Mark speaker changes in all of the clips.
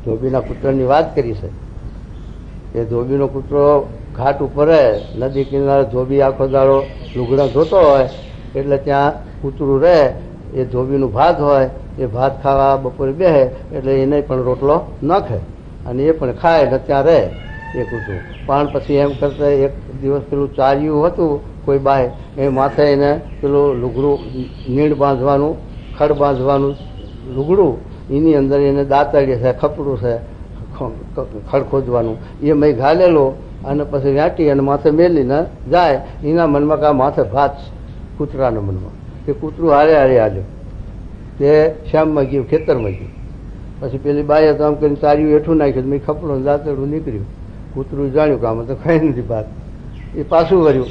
Speaker 1: ધોબીના કૂતરાની વાત કરી છે. એ ધોબીનો કૂતરો ઘાટ ઉપર રહે, નદી કિનારે ધોબી આખો દાડો લુગડા ધોતો હોય એટલે ત્યાં કૂતરું રહે. એ ધોબીનું ભાત હોય, એ ભાત ખાવા બપોરે બેસે એટલે એને પણ રોટલો નાખે અને એ પણ ખાય ને ત્યાં રહે એ કૂતરું. પણ પછી એમ કરતા એક દિવસ પેલું ચાર્યું હતું કોઈ બાય, એ માથે એને પેલું લુગડું નીણ બાંધવાનું, ખડ બાંધવાનું લુગડું, એની અંદર એને દાંતરડી છે, ખપડું છે, ખડ ખોદવાનું, એ મેં ઘાલેલો અને પછી વ્યાટી અને માથે મેલીને જાય. એના મનમાં કે આ માથે ભાત છે, કૂતરાના મનમાં. એ કૂતરું હારે હારે હાલ્યો, તે શ્યામમાં ગયું, ખેતરમાં ગયું. પછી પેલી બાઈએ તો આમ કરીને ચાર્યું હેઠું નાખ્યું, મેં ખપડું દાંતરડું નીકળ્યું. કૂતરું જાણ્યું કે આમાં તો ખાઈ નથી ભાત. એ પાછું વર્યું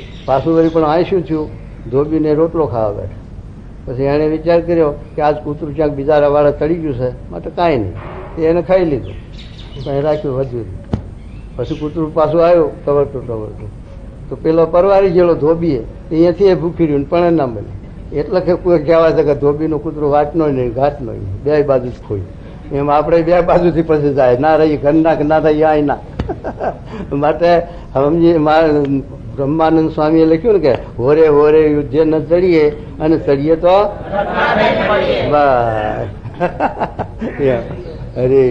Speaker 1: પણ આ શું થયું? ધોબીને રોટલો ખાવા બેઠા. પછી એણે વિચાર કર્યો કે આજ કૂતરું ક્યાંક બીજા વાળા ચડી ગયું છે, માટે કાંઈ નહીં, એને ખાઈ લીધું, કંઈ રાખ્યું વધ્યું. પછી કૂતરું પાછું આવ્યું કવરતું તો પેલો પરવારી ગયેલો ધોબીએ, અહીંયાથી એ ભૂખી રહ્યું પણ ના બને. એટલે કે કોઈ કહેવાય છે કે ધોબીનું કૂતરું વાટનો નહીં ઘાટનો નહીં, બે બાજુ જ ખોયું. એમ આપણે બે બાજુથી પછી જાય, ના રહી ઘરના કે ના રહી આય ના. માટે સમજી બ્રહ્માનંદ સ્વામીએ લખ્યું ને કે હોરે હોરે યુદ્ધે ન ચડીએ અને ચડીએ તો બસ. અરે